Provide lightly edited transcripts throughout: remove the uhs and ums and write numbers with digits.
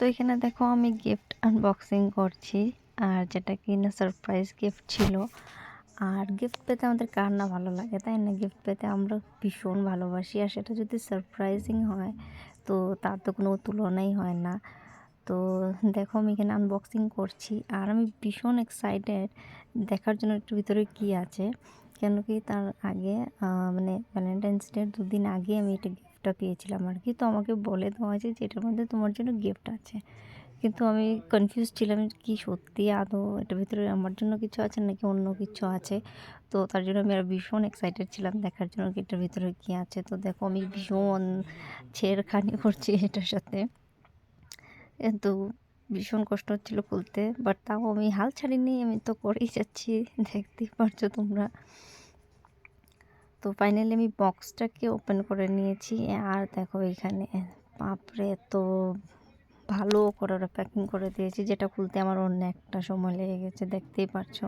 তো এখানে দেখো আমি গিফট আনবক্সিং করছি, আর যেটা কি না সারপ্রাইজ গিফট ছিল। আর গিফট পেতে আমাদের কার না ভালো লাগে, তাই না? গিফট পেতে আমরা ভীষণ ভালোবাসি, আর সেটা যদি সারপ্রাইজিং হয় তো তার তো কোনো তুলনাই হয় না। তো দেখো আমি এখানে আনবক্সিং করছি, আর আমি ভীষণ এক্সাইটেড দেখার জন্য একটু ভিতরে কী আছে। কেন কি তার আগে মানে ভ্যালেন্টাইন্স ডের 2 দিন আগে আমি এটা গিফটটা পেয়েছিলাম আর কি। তো আমাকে বলে দেওয়া হয়েছে যে এটার মধ্যে তোমার জন্য গিফট আছে, কিন্তু আমি কনফিউজ ছিলাম কি সত্যি আদৌ এটার ভিতরে আমার জন্য কিছু আছে নাকি অন্য কিছু আছে। তো তার জন্য আমি আর ভীষণ এক্সাইটেড ছিলাম দেখার জন্য কি এটার ভিতরে কী আছে। তো দেখো আমি ভীষণ ছেড়খানি করছি এটার সাথে, কিন্তু ভীষণ কষ্ট হচ্ছিল খুলতে, বাট তাও আমি হাল ছাড়িনি, আমি তো করেই যাচ্ছি, দেখতেই পারছো তোমরা। তো ফাইনালি আমি বক্সটাকে ওপেন করে নিয়েছি, আর দেখো এখানে বাপরে এত ভালো করে ওরা প্যাকিং করে দিয়েছি, যেটা খুলতে আমার অন্য একটা সময় লেগে গেছে, দেখতেই পারছো।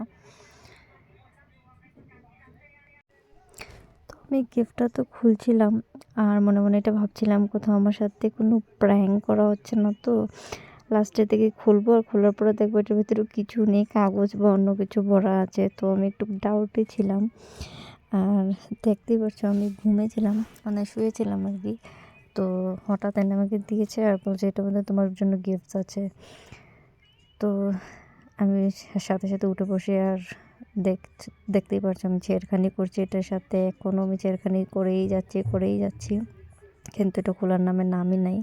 তো আমি গিফটটা তো খুলছিলাম, আর মনে মনে এটা ভাবছিলাম কোথাও আমার সাথে কোনো প্র্যাঙ্ক করা হচ্ছে না তো। লাস্টের দিকে খুলবো, আর খোলার পরে দেখবো এটার ভিতরে কিছু নেই, কাগজ বা অন্য কিছু ভরা আছে। তো আমি একটু ডাউটে ছিলাম, আর দেখতেই পারছো আমি ঘুমিয়েছিলাম, মানে শুয়েছিলাম আর কি। তো হঠাৎ এনে আমাকে দিয়েছে আর বলছে এটার মধ্যে তোমার জন্য গিফটস আছে। তো আমি সাথে সাথে উঠে বসে, আর দেখতেই পারছো আমি ছেড়খানি করছি এটার সাথে, এখনও আমি ছেড়খানি করেই যাচ্ছি, কিন্তু এটা খোলার নামই নাই।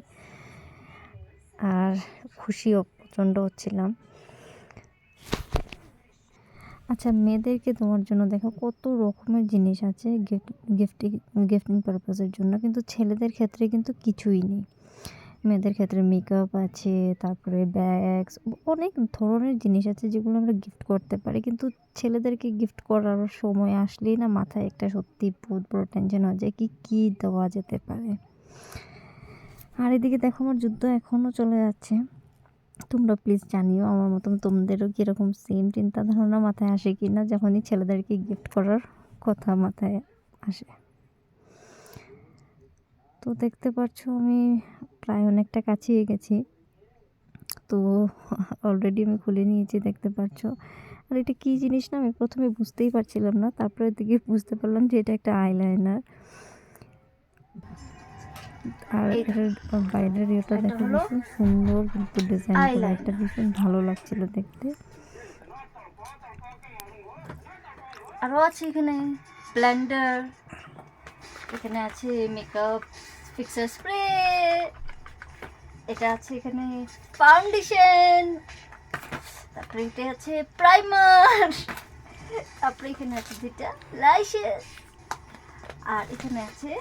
আর খুশিও প্রচণ্ড হচ্ছিলাম। আচ্ছা, মেয়েদেরকে তোমার জন্য দেখো কত রকমের জিনিস আছে গিফটিং পারপাসের জন্য, কিন্তু ছেলেদের ক্ষেত্রে কিন্তু কিছুই নেই। মেয়েদের ক্ষেত্রে মেকআপ আছে, তারপরে ব্যাগস, অনেক ধরনের জিনিস আছে যেগুলো আমরা গিফট করতে পারি, কিন্তু ছেলেদেরকে গিফট করার সময় আসলেই না মাথায় একটা সত্যি বহুত বড় টেনশন হয়ে যায় কী দেওয়া যেতে পারে। আর এদিকে দেখো আমার যুদ্ধ এখনও চলে যাচ্ছে। তোমরা প্লিজ জানিও আমার মতন তোমাদেরও কীরকম সেম চিন্তা ধারণা মাথায় আসে কি না যখনই ছেলেদেরকে গিফট করার কথা মাথায় আসে। তো দেখতে পাচ্ছ আমি প্রায় অনেকটা কাছেই গেছি, তো অলরেডি আমি খুলে নিয়েছি, দেখতে পাচ্ছ। আর এটা কী জিনিস না আমি প্রথমে বুঝতেই পারছিলাম না, তারপরে দিকে বুঝতে পারলাম যে এটা একটা আইলাইনার। আর এটার বাইরের ইয়েটা দেখো ভীষণ সুন্দর, কিন্তু ডিজাইন করা একটা ভীষণ ভালো লাগছিল দেখতে। আরও আছে এখানে ব্লেন্ডার, এখানে আছে মেকআপ ফিক্সার স্প্রে, এটা আছে এখানে ফাউন্ডেশন, তারপরে এটা আছে প্রাইমার, তারপরে এখানে আছে দুটা লাইসেস, আর এখানে আছে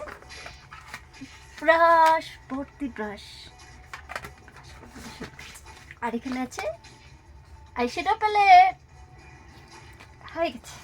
ব্রাশ, ভর্তি ব্রাশ, আর এখানে আছে আইশ্যাডো প্যালেট। হয়ে গেছে।